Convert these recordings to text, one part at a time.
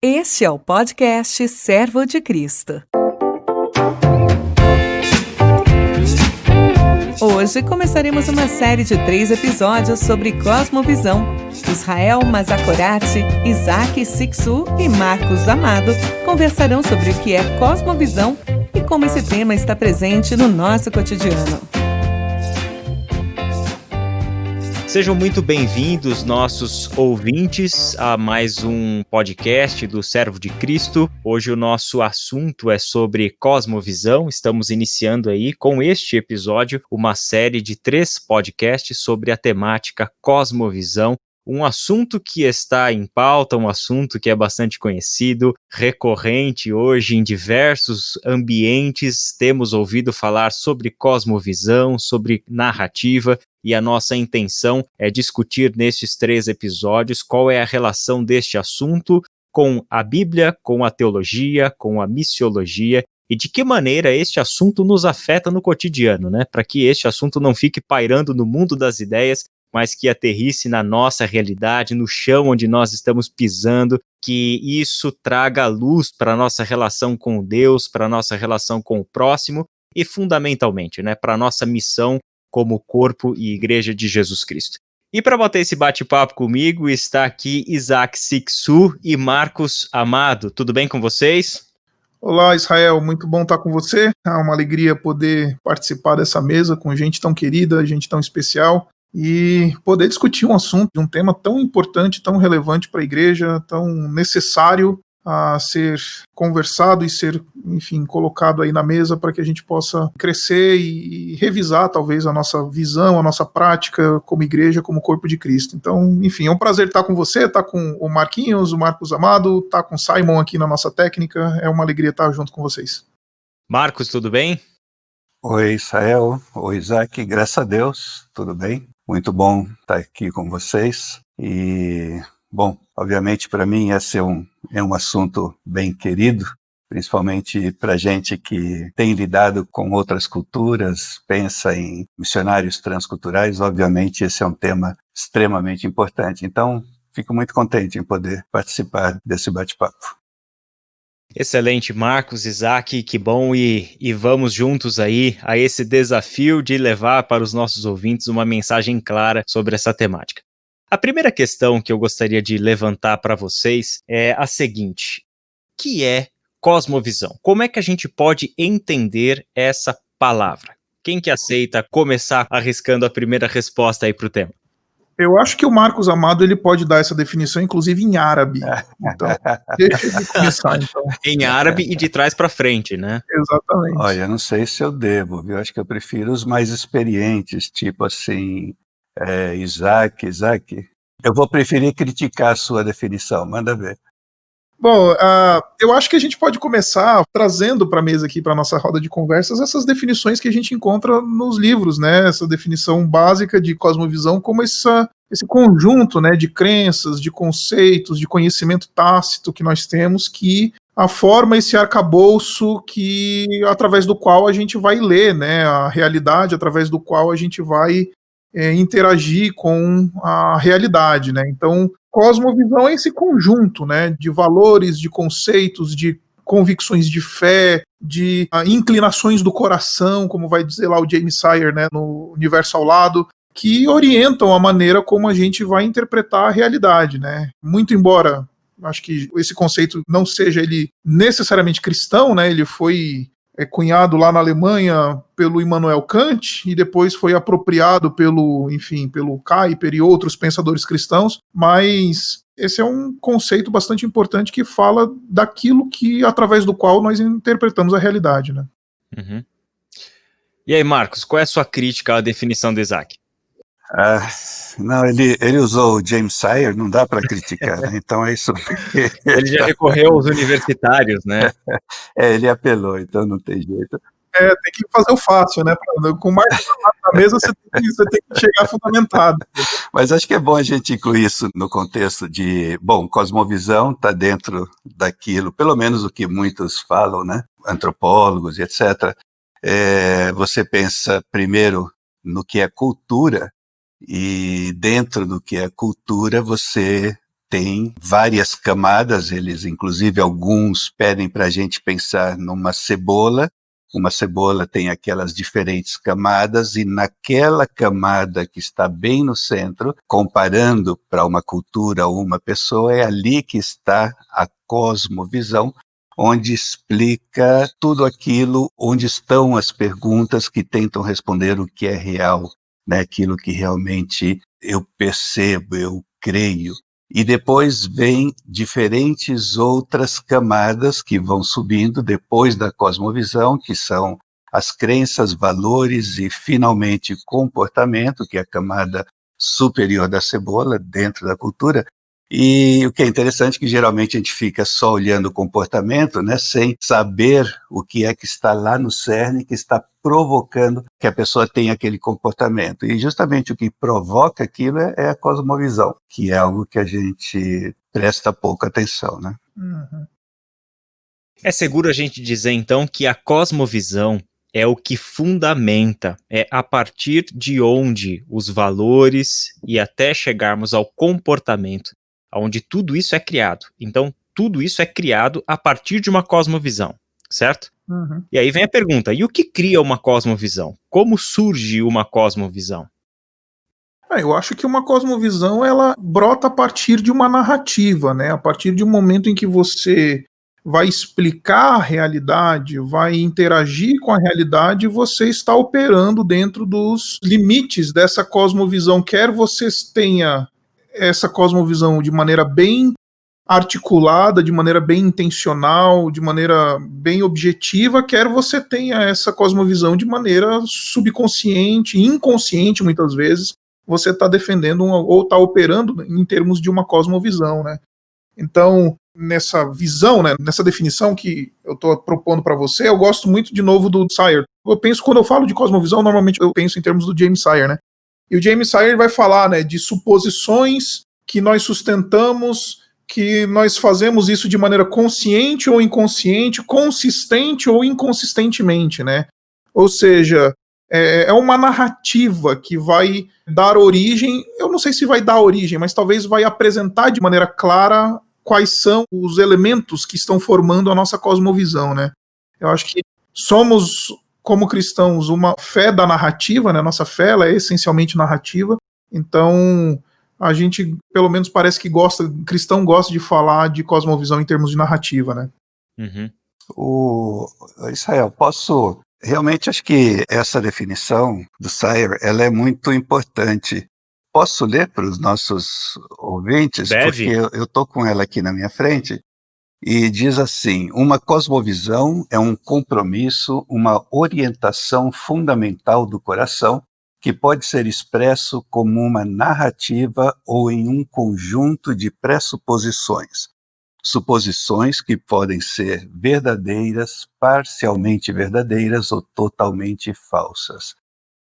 Este é o podcast Servo de Cristo. Hoje começaremos uma série de 3 episódios sobre cosmovisão. Israel Mazakorati, Isaac Siksu e Marcos Amado conversarão sobre o que é cosmovisão e como esse tema está presente no nosso cotidiano. Sejam muito bem-vindos, nossos ouvintes, a mais um podcast do Servo de Cristo. Hoje o nosso assunto é sobre cosmovisão. Estamos iniciando aí com este episódio uma série de 3 podcasts sobre a temática cosmovisão. Um assunto que está em pauta, um assunto que é bastante conhecido, recorrente hoje em diversos ambientes. Temos ouvido falar sobre cosmovisão, sobre narrativa, e a nossa intenção é discutir nestes 3 episódios qual é a relação deste assunto com a Bíblia, com a teologia, com a missiologia, e de que maneira este assunto nos afeta no cotidiano, né? Para que este assunto não fique pairando no mundo das ideias, mas que aterrisse na nossa realidade, no chão onde nós estamos pisando, que isso traga luz para a nossa relação com Deus, para a nossa relação com o próximo e, fundamentalmente, né, para a nossa missão como corpo e igreja de Jesus Cristo. E para bater esse bate-papo comigo está aqui Isaac Siksu e Marcos Amado. Tudo bem com vocês? Olá, Israel, muito bom estar com você. É uma alegria poder participar dessa mesa com gente tão querida, gente tão especial, e poder discutir um assunto, um tema tão importante, tão relevante para a igreja, tão necessário a ser conversado e ser, enfim, colocado aí na mesa para que a gente possa crescer e revisar talvez a nossa visão, a nossa prática como igreja, como corpo de Cristo. Então, enfim, é um prazer estar com você, estar com o Marquinhos, o Marcos Amado, estar com o Simon aqui na nossa técnica. É uma alegria estar junto com vocês. Marcos, tudo bem? Oi, Israel. Oi, Isaac. Graças a Deus, tudo bem? Muito bom estar aqui com vocês. E, bom, obviamente para mim esse é um assunto bem querido, principalmente para gente que tem lidado com outras culturas, pensa em missionários transculturais. Obviamente esse é um tema extremamente importante. Então, fico muito contente em poder participar desse bate-papo. Excelente, Marcos, Isaac, que bom, e vamos juntos aí a esse desafio de levar para os nossos ouvintes uma mensagem clara sobre essa temática. A primeira questão que eu gostaria de levantar para vocês é a seguinte: o que é cosmovisão? Como é que a gente pode entender essa palavra? Quem que aceita começar arriscando a primeira resposta aí para o tema? Eu acho que o Marcos Amado ele pode dar essa definição, inclusive em árabe. Então, deixa ele começar, então. Em árabe e de trás para frente, né? Exatamente. Olha, eu não sei se eu devo, viu? Acho que eu prefiro os mais experientes, tipo assim, Isaac. Eu vou preferir criticar a sua definição, manda ver. Bom, eu acho que a gente pode começar trazendo para a mesa aqui, para a nossa roda de conversas, essas definições que a gente encontra nos livros, né? Essa definição básica de cosmovisão como esse conjunto, né, de crenças, de conceitos, de conhecimento tácito que nós temos, que forma esse arcabouço através do qual a gente vai ler, né, a realidade, através do qual a gente vai interagir com a realidade, né? Então, cosmovisão é esse conjunto, né, de valores, de conceitos, de convicções de fé, de inclinações do coração, como vai dizer lá o James Sire, né, no Universo ao Lado, que orientam a maneira como a gente vai interpretar a realidade, né? Muito embora acho que esse conceito não seja ele necessariamente cristão, né? Ele foi cunhado lá na Alemanha pelo Immanuel Kant e depois foi apropriado pelo Kuyper e outros pensadores cristãos, mas esse é um conceito bastante importante que fala daquilo através do qual nós interpretamos a realidade, né? Uhum. E aí, Marcos, qual é a sua crítica à definição do Isaac? Não, ele usou o James Sire, não dá para criticar, né? Então é isso. Ele já recorreu aos universitários, né? Ele apelou, então não tem jeito. Tem que fazer o fácil, né? Com o Marcos na mesa, você tem que chegar fundamentado. Mas acho que é bom a gente incluir isso no contexto de, cosmovisão está dentro daquilo, pelo menos o que muitos falam, né? Antropólogos e etc. Você pensa primeiro no que é cultura, e dentro do que é cultura você tem várias camadas, eles, inclusive, alguns pedem para a gente pensar numa cebola. Uma cebola tem aquelas diferentes camadas, e naquela camada que está bem no centro, comparando para uma cultura ou uma pessoa, é ali que está a cosmovisão, onde explica tudo aquilo, onde estão as perguntas que tentam responder o que é real, né? Aquilo que realmente eu percebo, eu creio. E depois vem diferentes outras camadas que vão subindo depois da cosmovisão, que são as crenças, valores e, finalmente, comportamento, que é a camada superior da cebola dentro da cultura. E o que é interessante é que geralmente a gente fica só olhando o comportamento, né, sem saber o que é que está lá no cerne, que está provocando que a pessoa tenha aquele comportamento. E justamente o que provoca aquilo é a cosmovisão, que é algo que a gente presta pouca atenção, né? Uhum. É seguro a gente dizer, então, que a cosmovisão é o que fundamenta, é a partir de onde os valores e até chegarmos ao comportamento, onde tudo isso é criado. Então, tudo isso é criado a partir de uma cosmovisão, certo? Uhum. E aí vem a pergunta, e o que cria uma cosmovisão? Como surge uma cosmovisão? Eu acho que uma cosmovisão, ela brota a partir de uma narrativa, né? A partir de um momento em que você vai explicar a realidade, vai interagir com a realidade, você está operando dentro dos limites dessa cosmovisão. Quer você tenha essa cosmovisão de maneira bem articulada, de maneira bem intencional, de maneira bem objetiva, quer você tenha essa cosmovisão de maneira subconsciente, inconsciente muitas vezes, você está defendendo ou está operando em termos de uma cosmovisão, né? Então, nessa visão, né, nessa definição que eu estou propondo para você, eu gosto muito, de novo, do Sire. Quando eu falo de cosmovisão, normalmente eu penso em termos do James Sire, né? E o James Sire vai falar, né, de suposições que nós sustentamos, que nós fazemos isso de maneira consciente ou inconsciente, consistente ou inconsistentemente, né? Ou seja, é uma narrativa que vai dar origem, eu não sei se vai dar origem, mas talvez vai apresentar de maneira clara quais são os elementos que estão formando a nossa cosmovisão, né? Eu acho que somos, como cristãos, uma fé da narrativa, né? Nossa fé, ela é essencialmente narrativa, então a gente, pelo menos, parece que cristão gosta de falar de cosmovisão em termos de narrativa, né? Uhum. Israel, realmente acho que essa definição do Sire, ela é muito importante. Posso ler para os nossos ouvintes? Deve. Porque eu estou com ela aqui na minha frente, e diz assim: uma cosmovisão é um compromisso, uma orientação fundamental do coração, que pode ser expresso como uma narrativa ou em um conjunto de pressuposições. Suposições que podem ser verdadeiras, parcialmente verdadeiras ou totalmente falsas,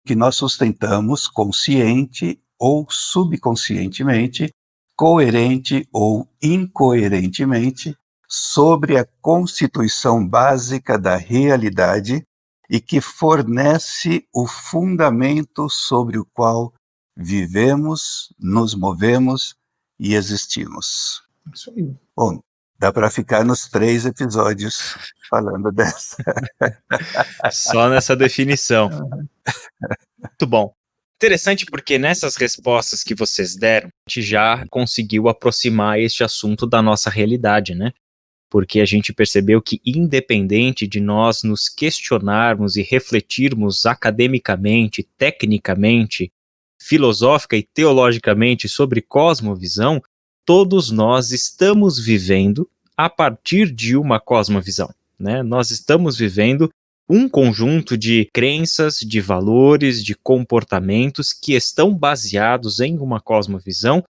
que nós sustentamos consciente ou subconscientemente, coerente ou incoerentemente, sobre a constituição básica da realidade e que fornece o fundamento sobre o qual vivemos, nos movemos e existimos. Isso aí. Bom, dá para ficar nos 3 episódios falando dessa. Só nessa definição. Muito bom. Interessante porque nessas respostas que vocês deram, a gente já conseguiu aproximar este assunto da nossa realidade, né? Porque a gente percebeu que, independente de nós nos questionarmos e refletirmos academicamente, tecnicamente, filosófica e teologicamente sobre cosmovisão, todos nós estamos vivendo a partir de uma cosmovisão, né? Nós estamos vivendo um conjunto de crenças, de valores, de comportamentos que estão baseados em uma cosmovisão,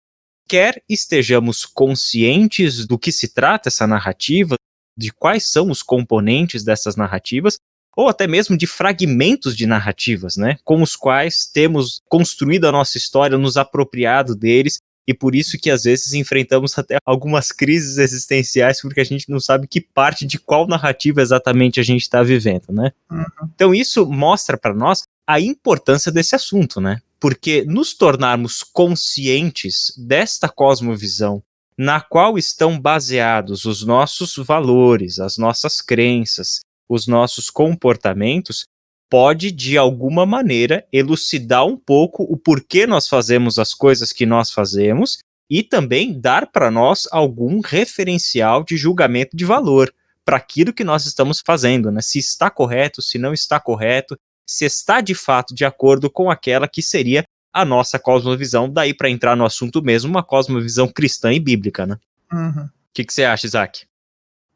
quer estejamos conscientes do que se trata essa narrativa, de quais são os componentes dessas narrativas, ou até mesmo de fragmentos de narrativas, né, com os quais temos construído a nossa história, nos apropriado deles, e por isso que às vezes enfrentamos até algumas crises existenciais, porque a gente não sabe que parte de qual narrativa exatamente a gente está vivendo, né? Uhum. Então isso mostra para nós a importância desse assunto, né? Porque nos tornarmos conscientes desta cosmovisão na qual estão baseados os nossos valores, as nossas crenças, os nossos comportamentos, pode, de alguma maneira, elucidar um pouco o porquê nós fazemos as coisas que nós fazemos e também dar para nós algum referencial de julgamento de valor para aquilo que nós estamos fazendo, né? Se está correto, se não está correto, se está de fato de acordo com aquela que seria a nossa cosmovisão, daí para entrar no assunto mesmo, uma cosmovisão cristã e bíblica, né? Uhum. O que você acha, Isaac?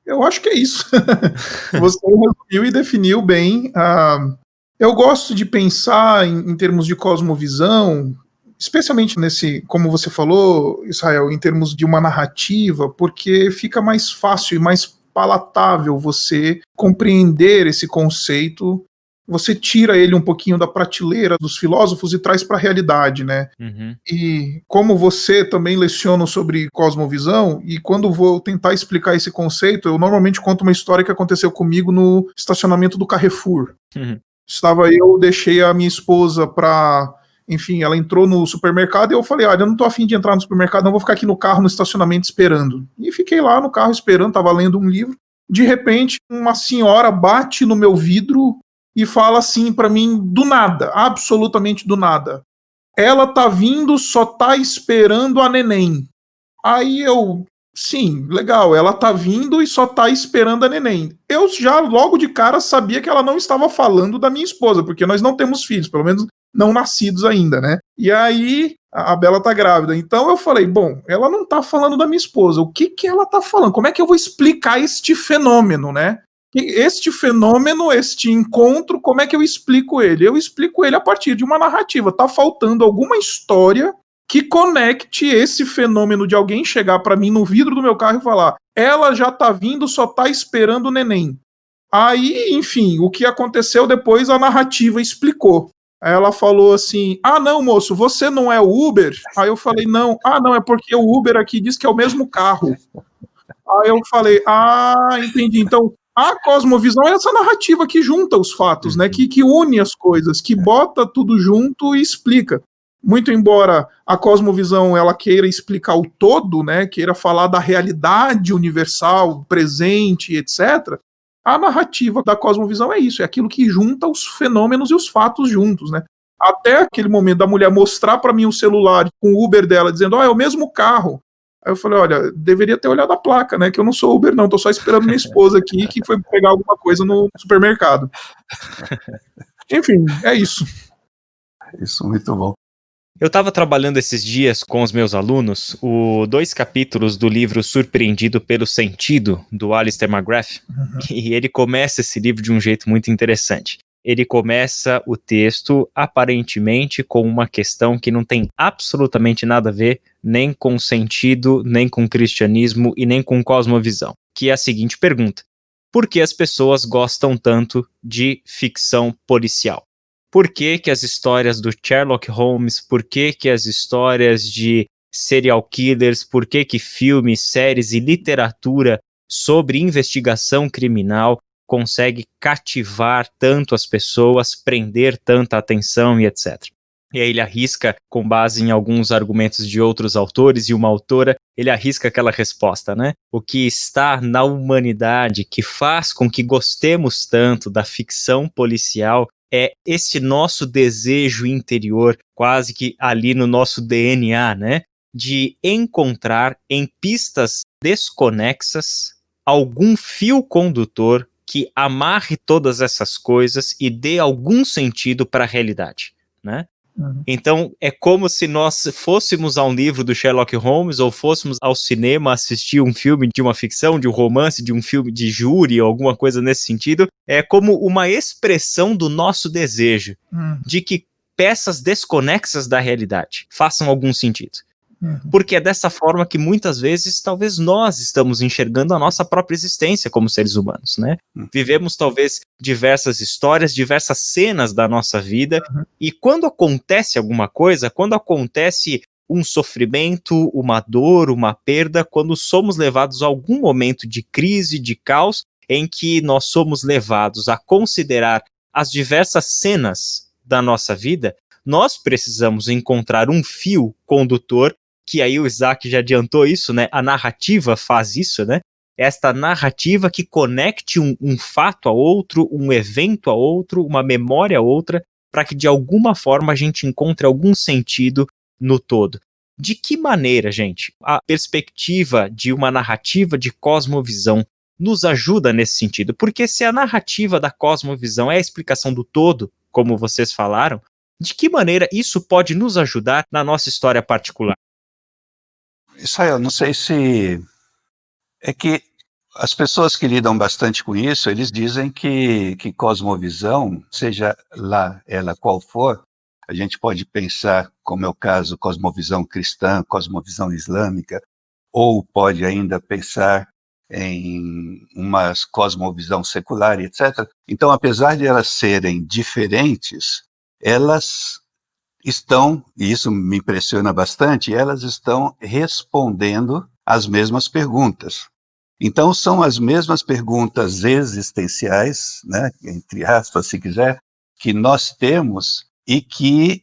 Eu acho que é isso. Você resumiu e definiu bem. Eu gosto de pensar em termos de cosmovisão, especialmente nesse, como você falou, Israel, em termos de uma narrativa, porque fica mais fácil e mais palatável você compreender esse conceito. Você tira ele um pouquinho da prateleira dos filósofos e traz para a realidade, né? Uhum. E como você também leciona sobre cosmovisão, e quando vou tentar explicar esse conceito, eu normalmente conto uma história que aconteceu comigo no estacionamento do Carrefour. Uhum. Eu deixei a minha esposa para... Enfim, ela entrou no supermercado e eu falei, olha, eu não tô afim de entrar no supermercado, não vou ficar aqui no carro, no estacionamento, esperando. E fiquei lá no carro esperando, tava lendo um livro. De repente, uma senhora bate no meu vidro e fala assim pra mim, do nada, absolutamente do nada. Ela tá vindo, só tá esperando a neném. Aí eu, sim, legal, ela tá vindo e só tá esperando a neném. Eu já logo de cara sabia que ela não estava falando da minha esposa, porque nós não temos filhos, pelo menos não nascidos ainda, né? E aí, a Bela tá grávida. Então eu falei, bom, ela não tá falando da minha esposa. O que ela tá falando? Como é que eu vou explicar este fenômeno, né? Este fenômeno, este encontro, como é que eu explico ele? Eu explico ele a partir de uma narrativa. Tá faltando alguma história que conecte esse fenômeno de alguém chegar pra mim no vidro do meu carro e falar, ela já tá vindo, só tá esperando o neném. Aí, enfim, o que aconteceu depois, a narrativa explicou. Aí ela falou assim, não, moço, você não é o Uber? Aí eu falei, não, é porque o Uber aqui diz que é o mesmo carro. Aí eu falei, entendi, então a cosmovisão é essa narrativa que junta os fatos, né, que une as coisas, que bota tudo junto e explica. Muito embora a cosmovisão ela queira explicar o todo, né, queira falar da realidade universal, presente, etc., a narrativa da cosmovisão é isso, é aquilo que junta os fenômenos e os fatos juntos, né? Até aquele momento da mulher mostrar para mim o celular com o Uber dela, dizendo, é o mesmo carro. Aí eu falei, olha, deveria ter olhado a placa, né? Que eu não sou Uber, não, tô só esperando minha esposa aqui, que foi pegar alguma coisa no supermercado. Enfim, é isso. Isso, muito bom. Eu estava trabalhando esses dias com os meus alunos 2 capítulos do livro Surpreendido pelo Sentido, do Alistair McGrath, e ele começa esse livro de um jeito muito interessante. Ele começa o texto aparentemente com uma questão que não tem absolutamente nada a ver nem com sentido, nem com cristianismo e nem com cosmovisão, que é a seguinte pergunta: por que as pessoas gostam tanto de ficção policial? Por que que as histórias do Sherlock Holmes, por que que as histórias de serial killers, por que que filmes, séries e literatura sobre investigação criminal consegue cativar tanto as pessoas, prender tanta atenção e etc. E aí ele arrisca, com base em alguns argumentos de outros autores e uma autora, ele arrisca aquela resposta, né? O que está na humanidade que faz com que gostemos tanto da ficção policial é esse nosso desejo interior, quase que ali no nosso DNA, né? De encontrar em pistas desconexas algum fio condutor que amarre todas essas coisas e dê algum sentido para a realidade, né? Então, é como se nós fôssemos a um livro do Sherlock Holmes ou fôssemos ao cinema assistir um filme de uma ficção, de um romance, de um filme de júri ou alguma coisa nesse sentido. É como uma expressão do nosso desejo de que peças desconexas da realidade façam algum sentido. Porque é dessa forma que muitas vezes talvez nós estamos enxergando a nossa própria existência como seres humanos, né? Vivemos talvez diversas histórias, diversas cenas da nossa vida, e quando acontece alguma coisa, quando acontece um sofrimento, uma dor, uma perda, quando somos levados a algum momento de crise, de caos, em que nós somos levados a considerar as diversas cenas da nossa vida, nós precisamos encontrar um fio condutor que aí o Isaac já adiantou isso, né? A narrativa faz isso, né? Esta narrativa que conecte um fato a outro, um evento a outro, uma memória a outra, para que de alguma forma a gente encontre algum sentido no todo. De que maneira, gente, a perspectiva de uma narrativa de cosmovisão nos ajuda nesse sentido? Porque se a narrativa da cosmovisão é a explicação do todo, como vocês falaram, de que maneira isso pode nos ajudar na nossa história particular? Israel, não sei se... É que as pessoas que lidam bastante com isso, eles dizem que cosmovisão, seja lá ela qual for, a gente pode pensar, como é o caso, cosmovisão cristã, cosmovisão islâmica, ou pode ainda pensar em uma cosmovisão secular, etc. Então, apesar de elas serem diferentes, elas estão, e isso me impressiona bastante, elas estão respondendo às mesmas perguntas. Então, são as mesmas perguntas existenciais, né, entre aspas, se quiser, que nós temos e que,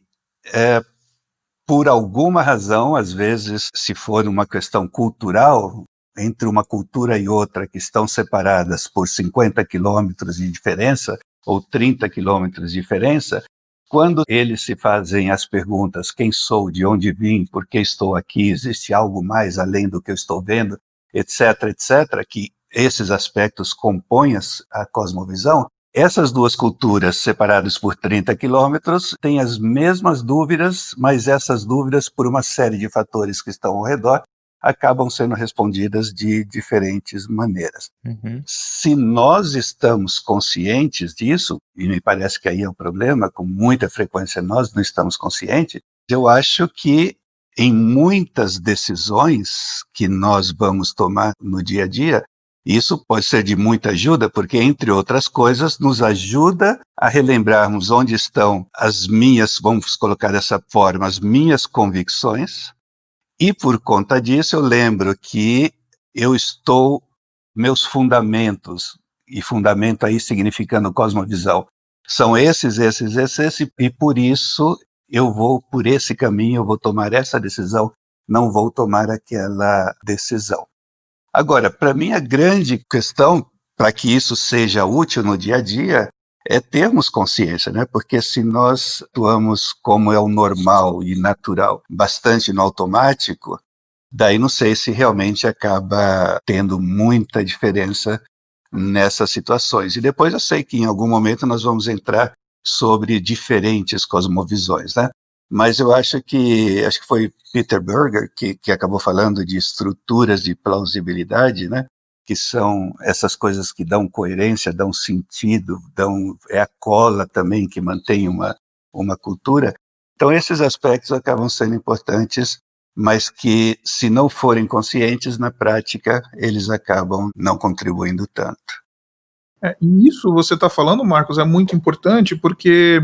por alguma razão, às vezes, se for uma questão cultural, entre uma cultura e outra que estão separadas por 50 quilômetros de diferença, ou 30 quilômetros de diferença, quando eles se fazem as perguntas, quem sou, de onde vim, por que estou aqui, existe algo mais além do que eu estou vendo, etc., etc., que esses aspectos compõem a cosmovisão, essas duas culturas separadas por 30 quilômetros têm as mesmas dúvidas, mas essas dúvidas, por uma série de fatores que estão ao redor, acabam sendo respondidas de diferentes maneiras. Uhum. Se nós estamos conscientes disso, e me parece que aí é o problema, com muita frequência nós não estamos conscientes, eu acho que em muitas decisões que nós vamos tomar no dia a dia, isso pode ser de muita ajuda, porque, entre outras coisas, nos ajuda a relembrarmos onde estão as minhas, vamos colocar dessa forma, as minhas convicções, e por conta disso eu lembro que meus fundamentos, e fundamento aí significando cosmovisão, são esses, e por isso eu vou por esse caminho, eu vou tomar essa decisão, não vou tomar aquela decisão. Agora, para mim, a grande questão, para que isso seja útil no dia a dia, é termos consciência, né? Porque se nós atuamos como é o normal e natural, bastante no automático, daí não sei se realmente acaba tendo muita diferença nessas situações. E depois eu sei que em algum momento nós vamos entrar sobre diferentes cosmovisões, né? Mas eu acho que foi Peter Berger que acabou falando de estruturas de plausibilidade, né? Que são essas coisas que dão coerência, dão sentido, é a cola também que mantém uma cultura. Então esses aspectos acabam sendo importantes, mas que, se não forem conscientes, na prática, eles acabam não contribuindo tanto. E isso você está falando, Marcos, é muito importante, porque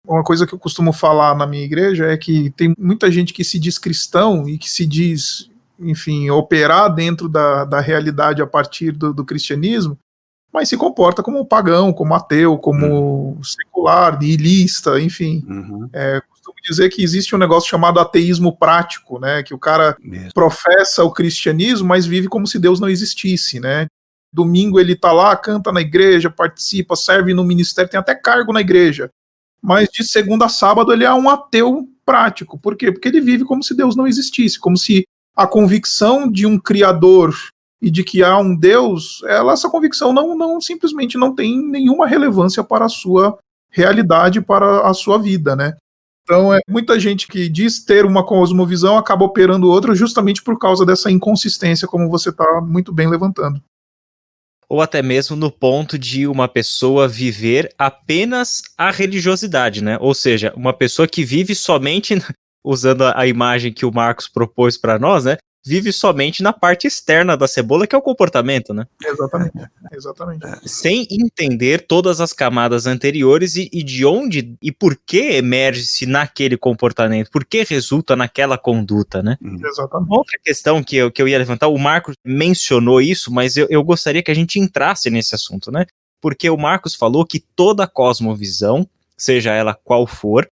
uma coisa que eu costumo falar na minha igreja é que tem muita gente que se diz cristão e que se diz, enfim, operar dentro da realidade a partir do cristianismo, mas se comporta como pagão, como ateu, como secular, nihilista, enfim. Uhum. Costumo dizer que existe um negócio chamado ateísmo prático, né? Que o cara professa o cristianismo, mas vive como se Deus não existisse, né? Domingo ele tá lá, canta na igreja, participa, serve no ministério, tem até cargo na igreja. Mas de segunda a sábado ele é um ateu prático. Por quê? Porque ele vive como se Deus não existisse, como se a convicção de um criador e de que há um Deus, essa convicção não simplesmente não tem nenhuma relevância para a sua realidade, para a sua vida, né? Então, muita gente que diz ter uma cosmovisão acaba operando outra justamente por causa dessa inconsistência, como você está muito bem levantando. Ou até mesmo no ponto de uma pessoa viver apenas a religiosidade, né? Ou seja, uma pessoa que vive somente, usando a imagem que o Marcos propôs para nós, né? Vive somente na parte externa da cebola, que é o comportamento, né? Exatamente. Sem entender todas as camadas anteriores e de onde e por que emerge-se naquele comportamento, por que resulta naquela conduta, né? Exatamente. Outra questão que eu ia levantar, o Marcos mencionou isso, mas eu gostaria que a gente entrasse nesse assunto, né? Porque o Marcos falou que toda cosmovisão, seja ela qual for,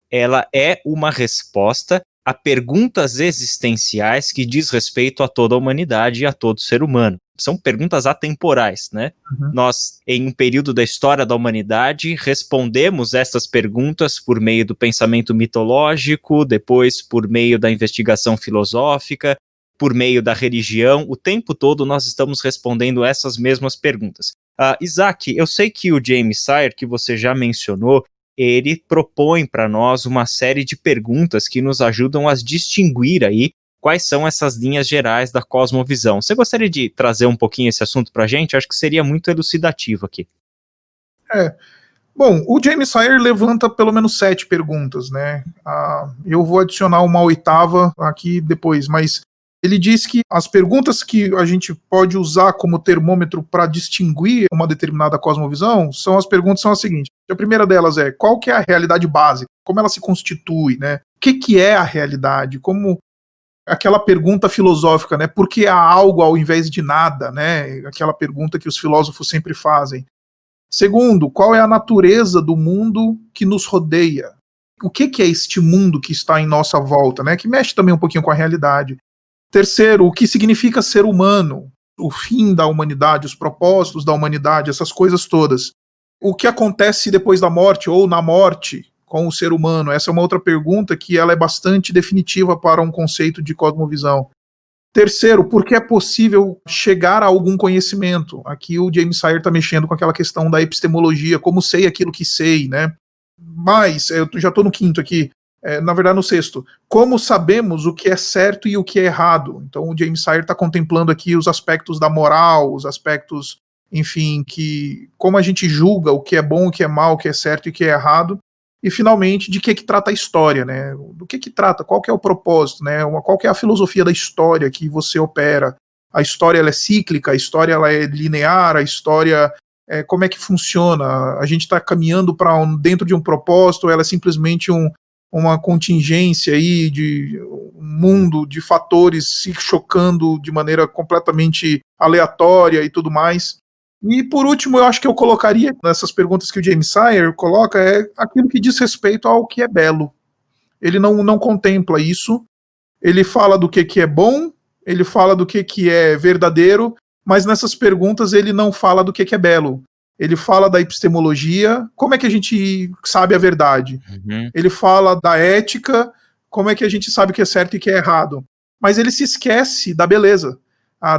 ela é uma resposta a perguntas existenciais que diz respeito a toda a humanidade e a todo ser humano. São perguntas atemporais, né? Uhum. Nós, em um período da história da humanidade, respondemos essas perguntas por meio do pensamento mitológico, depois por meio da investigação filosófica, por meio da religião. O tempo todo nós estamos respondendo essas mesmas perguntas. Isaac, eu sei que o James Sire, que você já mencionou, ele propõe para nós uma série de perguntas que nos ajudam a distinguir aí quais são essas linhas gerais da cosmovisão. Você gostaria de trazer um pouquinho esse assunto para a gente? Acho que seria muito elucidativo aqui. Bom, o James Sire levanta pelo menos 7 perguntas, né? Eu vou adicionar uma 8ª aqui depois, mas ele diz que as perguntas que a gente pode usar como termômetro para distinguir uma determinada cosmovisão são as seguintes. A primeira delas é: qual que é a realidade básica? Como ela se constitui, né? O que é a realidade? Como aquela pergunta filosófica, né? Por que há algo ao invés de nada, né? Aquela pergunta que os filósofos sempre fazem. Segundo, qual é a natureza do mundo que nos rodeia? O que é este mundo que está em nossa volta, né? Que mexe também um pouquinho com a realidade. Terceiro, o que significa ser humano? O fim da humanidade, os propósitos da humanidade, essas coisas todas. O que acontece depois da morte ou na morte com o ser humano? Essa é uma outra pergunta que ela é bastante definitiva para um conceito de cosmovisão. Terceiro, por que é possível chegar a algum conhecimento? Aqui o James Sire está mexendo com aquela questão da epistemologia, como sei aquilo que sei, né? Mas, eu já estou no 5º aqui, na verdade no 6º, como sabemos o que é certo e o que é errado? Então o James Sire está contemplando aqui os aspectos da moral, os aspectos, enfim, como a gente julga o que é bom, o que é mal, o que é certo e o que é errado. E, finalmente, de que trata a história, né? Do que trata, qual que é o propósito, né? Qual que é a filosofia da história que você opera? A história ela é cíclica, a história ela é linear, a história, como é que funciona? A gente está caminhando dentro de um propósito, ou ela é simplesmente uma contingência aí de um mundo de fatores se chocando de maneira completamente aleatória e tudo mais? E, por último, eu acho que eu colocaria nessas perguntas que o James Sire coloca aquilo que diz respeito ao que é belo. Ele não contempla isso, ele fala do que é bom, ele fala do que é verdadeiro, mas nessas perguntas ele não fala do que é belo. Ele fala da epistemologia, como é que a gente sabe a verdade? Uhum. Ele fala da ética, como é que a gente sabe o que é certo e o que é errado? Mas ele se esquece da beleza.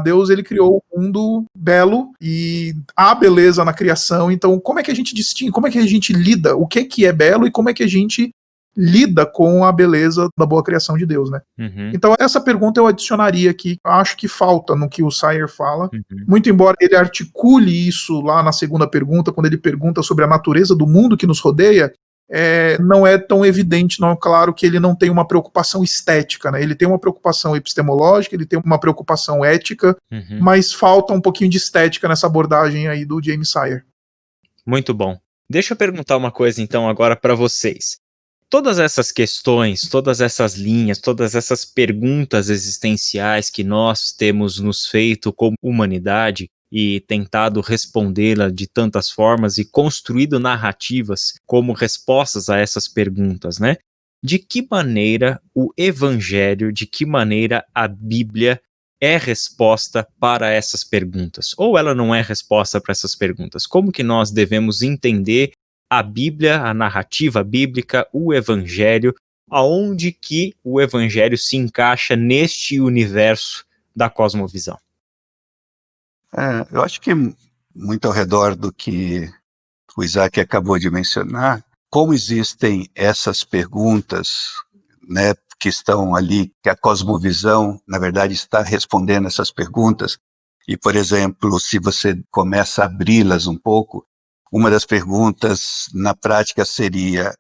Deus ele criou um mundo belo e há beleza na criação, então como é que a gente distingue, como é que a gente lida, o que é belo e como é que a gente lida com a beleza da boa criação de Deus, né? Uhum. Então essa pergunta eu adicionaria aqui, acho que falta no que o Sire fala, Uhum. muito embora ele articule isso lá na segunda pergunta, quando ele pergunta sobre a natureza do mundo que nos rodeia, não é tão evidente, não é claro que ele não tem uma preocupação estética, né? Ele tem uma preocupação epistemológica, ele tem uma preocupação ética, Uhum. mas falta um pouquinho de estética nessa abordagem aí do James Sire. Muito bom. Deixa eu perguntar uma coisa então agora para vocês. Todas essas questões, todas essas linhas, todas essas perguntas existenciais que nós temos nos feito como humanidade e tentado respondê-la de tantas formas e construído narrativas como respostas a essas perguntas, né? De que maneira o Evangelho, de que maneira a Bíblia é resposta para essas perguntas? Ou ela não é resposta para essas perguntas? Como que nós devemos entender a Bíblia, a narrativa bíblica, o Evangelho, aonde que o Evangelho se encaixa neste universo da cosmovisão? Eu acho que muito ao redor do que o Isaac acabou de mencionar, como existem essas perguntas, né, que estão ali, que a cosmovisão, na verdade, está respondendo essas perguntas, e, por exemplo, se você começa a abri-las um pouco, uma das perguntas, na prática, seria: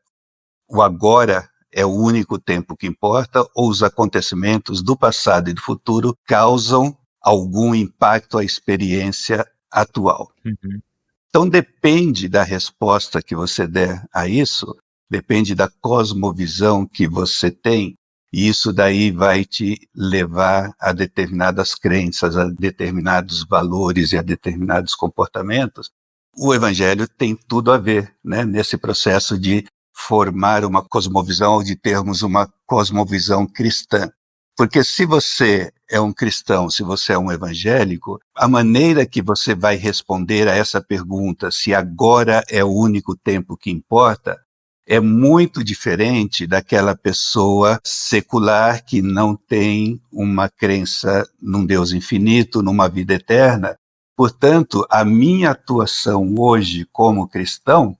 o agora é o único tempo que importa, ou os acontecimentos do passado e do futuro causam algum impacto à experiência atual? Uhum. Então depende da resposta que você der a isso, depende da cosmovisão que você tem, e isso daí vai te levar a determinadas crenças, a determinados valores e a determinados comportamentos. O Evangelho tem tudo a ver, né, nesse processo de formar uma cosmovisão, ou de termos uma cosmovisão cristã. Porque se você é um cristão, se você é um evangélico, a maneira que você vai responder a essa pergunta, se agora é o único tempo que importa, é muito diferente daquela pessoa secular que não tem uma crença num Deus infinito, numa vida eterna. Portanto, a minha atuação hoje como cristão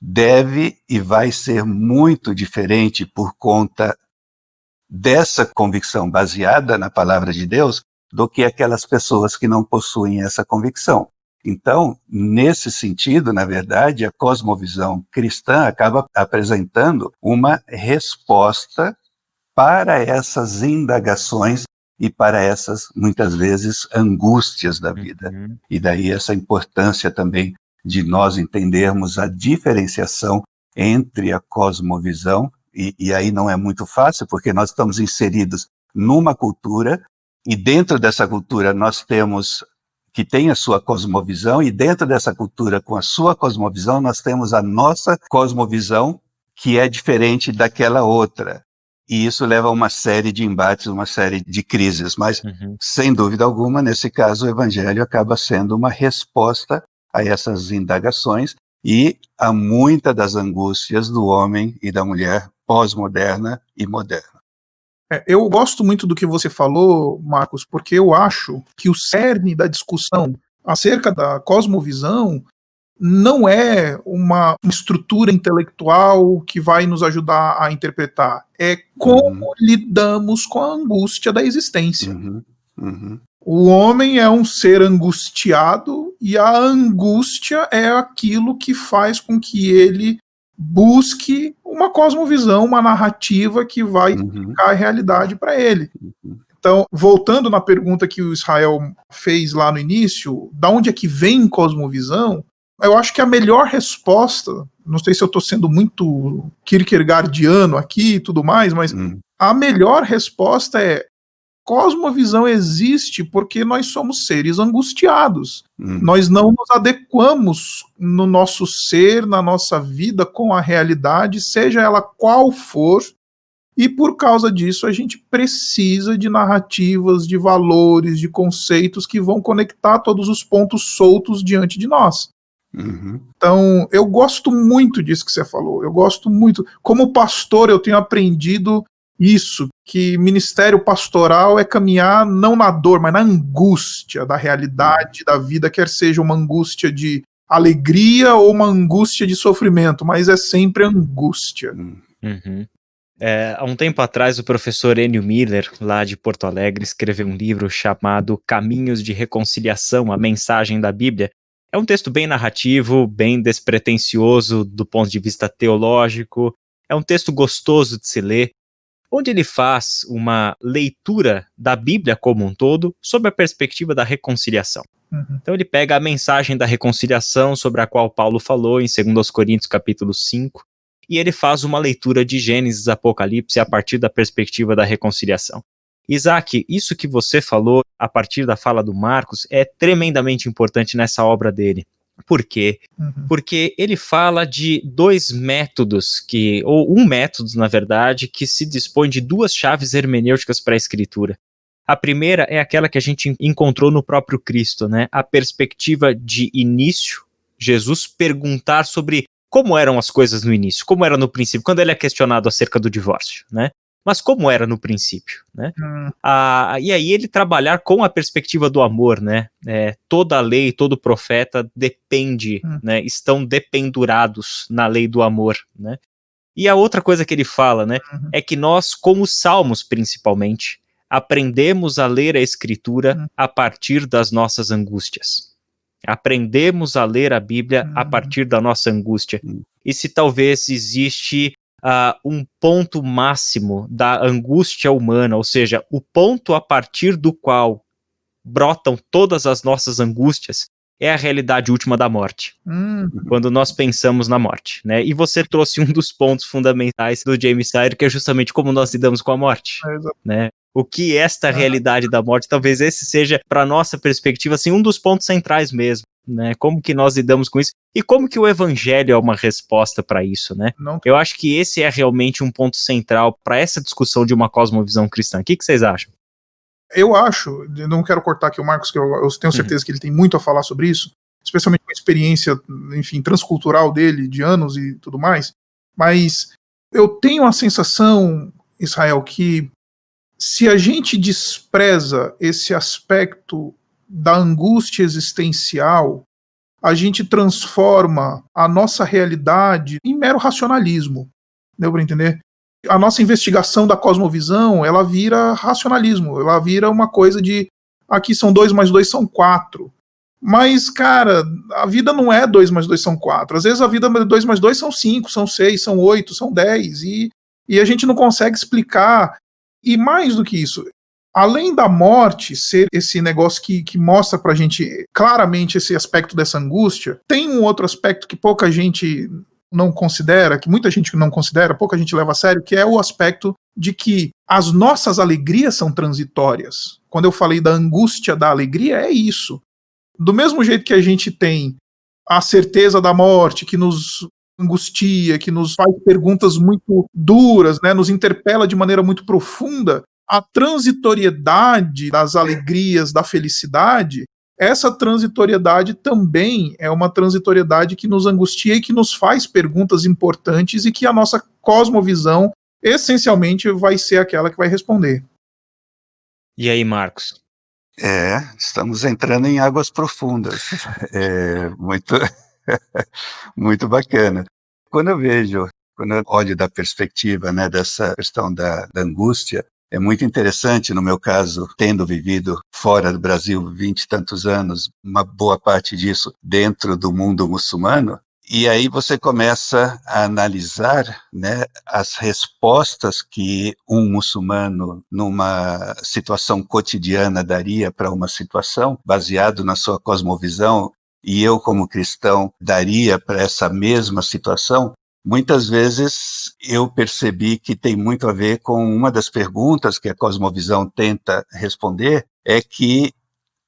deve e vai ser muito diferente por conta dessa convicção baseada na palavra de Deus do que aquelas pessoas que não possuem essa convicção. Então, nesse sentido, na verdade, a cosmovisão cristã acaba apresentando uma resposta para essas indagações e para essas, muitas vezes, angústias da vida. E daí essa importância também de nós entendermos a diferenciação entre a cosmovisão, e aí não é muito fácil, porque nós estamos inseridos numa cultura, e dentro dessa cultura nós temos que tem a sua cosmovisão, e dentro dessa cultura, com a sua cosmovisão, nós temos a nossa cosmovisão, que é diferente daquela outra. E isso leva a uma série de embates, uma série de crises. Mas, sem dúvida alguma, nesse caso, o Evangelho acaba sendo uma resposta a essas indagações e a muitas das angústias do homem e da mulher pós-moderna e moderna. Eu gosto muito do que você falou, Marcos, porque eu acho que o cerne da discussão acerca da cosmovisão não é uma estrutura intelectual que vai nos ajudar a interpretar. É como lidamos com a angústia da existência. O homem é um ser angustiado e a angústia é aquilo que faz com que ele busque uma cosmovisão, uma narrativa que vai explicar a realidade para ele. Então, voltando na pergunta que o Israel fez lá no início, da onde é que vem cosmovisão? Eu acho que a melhor resposta, não sei se eu estou sendo muito kierkegaardiano aqui e tudo mais, mas a melhor resposta é: cosmovisão existe porque nós somos seres angustiados. Nós não nos adequamos no nosso ser, na nossa vida, com a realidade, seja ela qual for, e por causa disso a gente precisa de narrativas, de valores, de conceitos que vão conectar todos os pontos soltos diante de nós. Então, eu gosto muito disso que você falou, eu gosto muito. Como pastor, eu tenho aprendido isso, que ministério pastoral é caminhar não na dor, mas na angústia da realidade da vida, quer seja uma angústia de alegria ou uma angústia de sofrimento, mas é sempre angústia. Há um tempo atrás, o professor Enio Miller, lá de Porto Alegre, escreveu um livro chamado Caminhos de Reconciliação, a Mensagem da Bíblia. É um texto bem narrativo, bem despretensioso do ponto de vista teológico, é um texto gostoso de se ler, onde ele faz uma leitura da Bíblia como um todo sob a perspectiva da reconciliação. Então ele pega a mensagem da reconciliação sobre a qual Paulo falou em 2 Coríntios capítulo 5, e ele faz uma leitura de Gênesis e Apocalipse a partir da perspectiva da reconciliação. Isaac, isso que você falou a partir da fala do Marcos é tremendamente importante nessa obra dele. Por quê? Porque ele fala de dois métodos, ou um método, na verdade, que se dispõe de duas chaves hermenêuticas para a escritura. A primeira é aquela que a gente encontrou no próprio Cristo, né? A perspectiva de início, Jesus perguntar sobre como eram as coisas no início, como era no princípio, quando ele é questionado acerca do divórcio, né? Mas como era no princípio, né? E aí ele trabalhar com a perspectiva do amor, né? Toda a lei, todo profeta depende, né? Estão dependurados na lei do amor, né? E a outra coisa que ele fala, né? É que nós, com os salmos principalmente, aprendemos a ler a escritura a partir das nossas angústias. Aprendemos a ler a Bíblia a partir da nossa angústia. E se talvez existe um ponto máximo da angústia humana, ou seja, o ponto a partir do qual brotam todas as nossas angústias, é a realidade última da morte, quando nós pensamos na morte, né? E você trouxe um dos pontos fundamentais do James Sire, que é justamente como nós lidamos com a morte, né? O que esta realidade da morte, talvez esse seja, para nossa perspectiva, assim, um dos pontos centrais mesmo. né? Como que nós lidamos com isso? E como que o evangelho é uma resposta para isso, né? Não, Eu acho que esse é realmente um ponto central para essa discussão de uma cosmovisão cristã. O que vocês acham? eu acho, eu não quero cortar aqui o Marcos, que eu tenho certeza que ele tem muito a falar sobre isso, especialmente com a experiência, enfim, transcultural dele, de anos e tudo mais, mas eu tenho a sensação, Israel, que se a gente despreza esse aspecto da angústia existencial, a gente transforma a nossa realidade em mero racionalismo. Deu para entender? A nossa investigação da cosmovisão, ela vira racionalismo, ela vira uma coisa de aqui são 2 mais 2 são 4. Mas, cara, a vida não é 2 mais 2 são 4. Às vezes a vida 2 mais 2 são 5, são 6, são 8, são 10. E a gente não consegue explicar. E mais do que isso, além da morte ser esse negócio que mostra pra gente claramente esse aspecto dessa angústia, tem um outro aspecto que pouca gente não considera, que muita gente não considera, pouca gente leva a sério, que é o aspecto de que as nossas alegrias são transitórias. Quando eu falei da angústia da alegria, é isso. Do mesmo jeito que a gente tem a certeza da morte, que nos angustia, que nos faz perguntas muito duras, né, nos interpela de maneira muito profunda, a transitoriedade das alegrias, da felicidade, essa transitoriedade também é uma transitoriedade que nos angustia e que nos faz perguntas importantes e que a nossa cosmovisão essencialmente vai ser aquela que vai responder. E aí, Marcos? Estamos entrando em águas profundas. Muito, muito bacana. Quando eu olho da perspectiva, né, dessa questão da angústia, é muito interessante, no meu caso, tendo vivido fora do Brasil 20 e tantos anos, uma boa parte disso dentro do mundo muçulmano, e aí você começa a analisar, né, as respostas que um muçulmano numa situação cotidiana daria para uma situação, baseado na sua cosmovisão, e eu como cristão daria para essa mesma situação. Muitas vezes eu percebi que tem muito a ver com uma das perguntas que a cosmovisão tenta responder, é que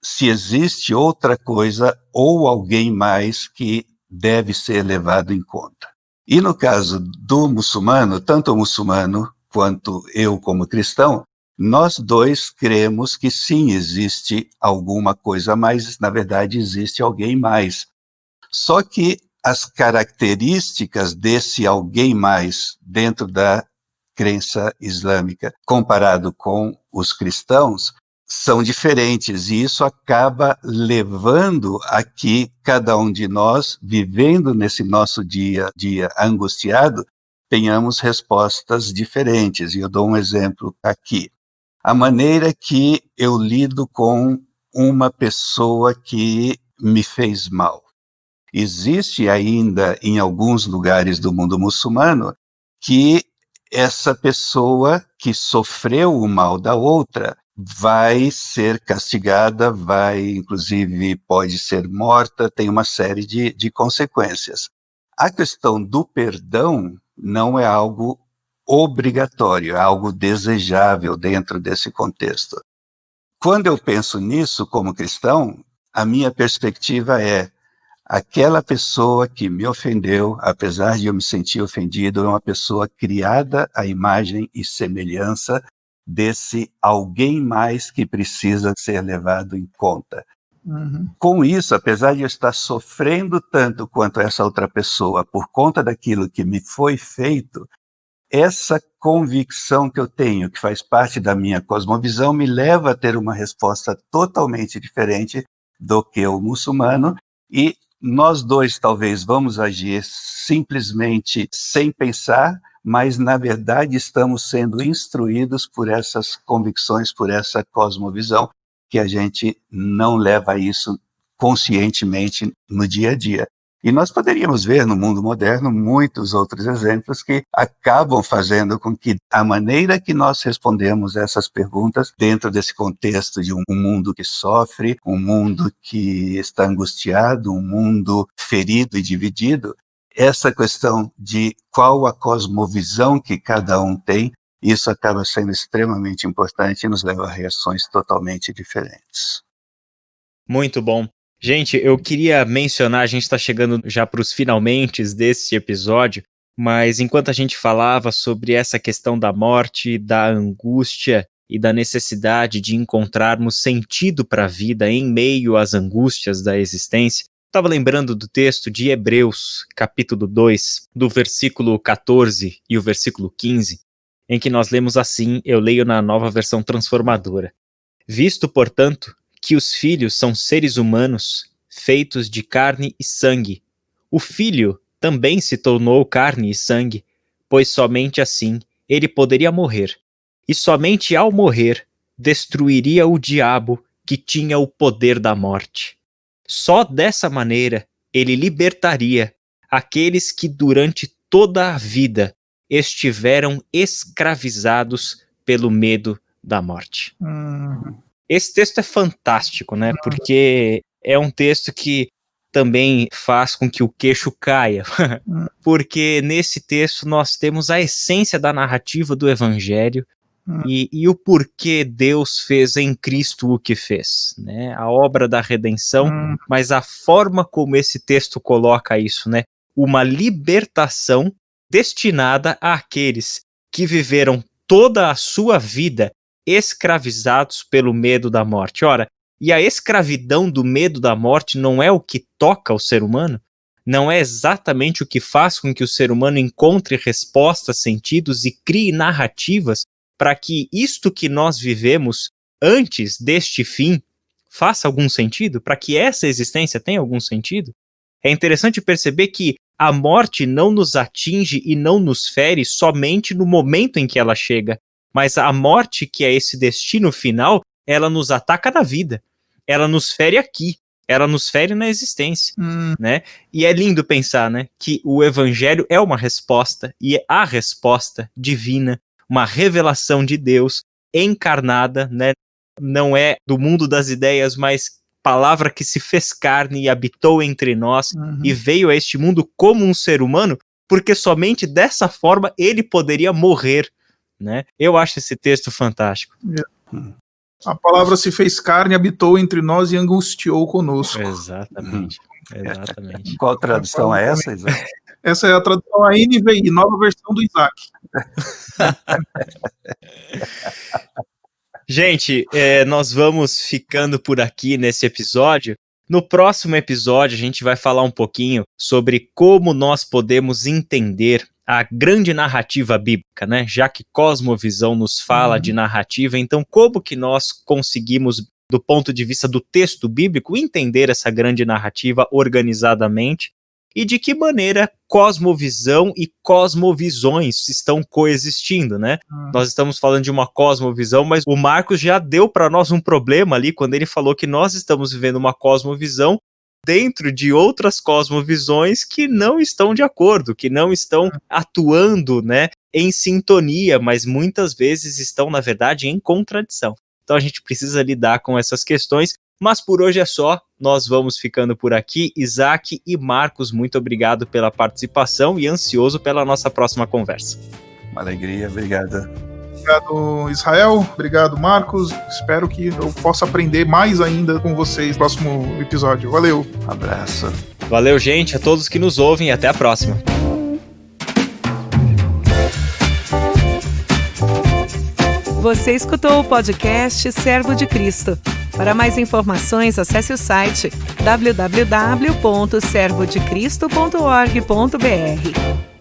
se existe outra coisa ou alguém mais que deve ser levado em conta. E no caso do muçulmano, tanto o muçulmano quanto eu como cristão, nós dois cremos que sim, existe alguma coisa a mais, na verdade existe alguém mais. Só que as características desse alguém mais dentro da crença islâmica, comparado com os cristãos, são diferentes, e isso acaba levando a que cada um de nós, vivendo nesse nosso dia a dia angustiado, tenhamos respostas diferentes. E eu dou um exemplo aqui. A maneira que eu lido com uma pessoa que me fez mal. Existe ainda em alguns lugares do mundo muçulmano que essa pessoa que sofreu o mal da outra vai ser castigada, inclusive pode ser morta, tem uma série de consequências. A questão do perdão não é algo obrigatório, é algo desejável dentro desse contexto. Quando eu penso nisso como cristão, a minha perspectiva é: aquela pessoa que me ofendeu, apesar de eu me sentir ofendido, é uma pessoa criada à imagem e semelhança desse alguém mais que precisa ser levado em conta. Uhum. Com isso, apesar de eu estar sofrendo tanto quanto essa outra pessoa por conta daquilo que me foi feito, essa convicção que eu tenho, que faz parte da minha cosmovisão, me leva a ter uma resposta totalmente diferente do que o muçulmano, e nós dois talvez vamos agir simplesmente sem pensar, mas na verdade estamos sendo instruídos por essas convicções, por essa cosmovisão, que a gente não leva isso conscientemente no dia a dia. E nós poderíamos ver no mundo moderno muitos outros exemplos que acabam fazendo com que a maneira que nós respondemos essas perguntas dentro desse contexto de um mundo que sofre, um mundo que está angustiado, um mundo ferido e dividido, essa questão de qual a cosmovisão que cada um tem, isso acaba sendo extremamente importante e nos leva a reações totalmente diferentes. Muito bom. Gente, eu queria mencionar, a gente está chegando já para os finalmentes desse episódio, mas enquanto a gente falava sobre essa questão da morte, da angústia e da necessidade de encontrarmos sentido para a vida em meio às angústias da existência, estava lembrando do texto de Hebreus, capítulo 2, do versículo 14 e o versículo 15, em que nós lemos assim, eu leio na Nova Versão Transformadora. Visto, portanto, que os filhos são seres humanos, feitos de carne e sangue, o Filho também se tornou carne e sangue, pois somente assim ele poderia morrer, e somente ao morrer destruiria o diabo que tinha o poder da morte. Só dessa maneira ele libertaria aqueles que durante toda a vida estiveram escravizados pelo medo da morte. Esse texto é fantástico, né? Porque é um texto que também faz com que o queixo caia. Porque nesse texto nós temos a essência da narrativa do Evangelho e o porquê Deus fez em Cristo o que fez, né? A obra da redenção, mas a forma como esse texto coloca isso, né? Uma libertação destinada àqueles que viveram toda a sua vida escravizados pelo medo da morte. Ora, e a escravidão do medo da morte não é o que toca o ser humano? Não é exatamente o que faz com que o ser humano encontre respostas, sentidos e crie narrativas para que isto que nós vivemos antes deste fim faça algum sentido? Para que essa existência tenha algum sentido? É interessante perceber que a morte não nos atinge e não nos fere somente no momento em que ela chega, mas a morte, que é esse destino final, ela nos ataca na vida, ela nos fere aqui, ela nos fere na existência, né? E é lindo pensar, né, que o Evangelho é uma resposta, e é a resposta divina, uma revelação de Deus encarnada, né? Não é do mundo das ideias, mas palavra que se fez carne e habitou entre nós e veio a este mundo como um ser humano, porque somente dessa forma ele poderia morrer, né? Eu acho esse texto fantástico. A palavra se fez carne, habitou entre nós e angustiou conosco. Exatamente. Exatamente. Qual tradução é essa, Isaac? Essa é a tradução, a NVI, nova versão do Isaac. Gente, nós vamos ficando por aqui nesse episódio. No próximo episódio, a gente vai falar um pouquinho sobre como nós podemos entender a grande narrativa bíblica, né? Já que Cosmovisão nos fala de narrativa, então como que nós conseguimos, do ponto de vista do texto bíblico, entender essa grande narrativa organizadamente e de que maneira cosmovisão e cosmovisões estão coexistindo, né? Nós estamos falando de uma cosmovisão, mas o Marcos já deu para nós um problema ali quando ele falou que nós estamos vivendo uma cosmovisão dentro de outras cosmovisões que não estão de acordo, que não estão atuando, né, em sintonia, mas muitas vezes estão, na verdade, em contradição. Então a gente precisa lidar com essas questões, mas por hoje é só, nós vamos ficando por aqui. Isaac e Marcos, muito obrigado pela participação e ansioso pela nossa próxima conversa. Uma alegria, obrigado. Obrigado, Israel. Obrigado, Marcos. Espero que eu possa aprender mais ainda com vocês no próximo episódio. Valeu. Um abraço. Valeu, gente, a todos que nos ouvem e até a próxima. Você escutou o podcast Servo de Cristo. Para mais informações, acesse o site www.servodecristo.org.br.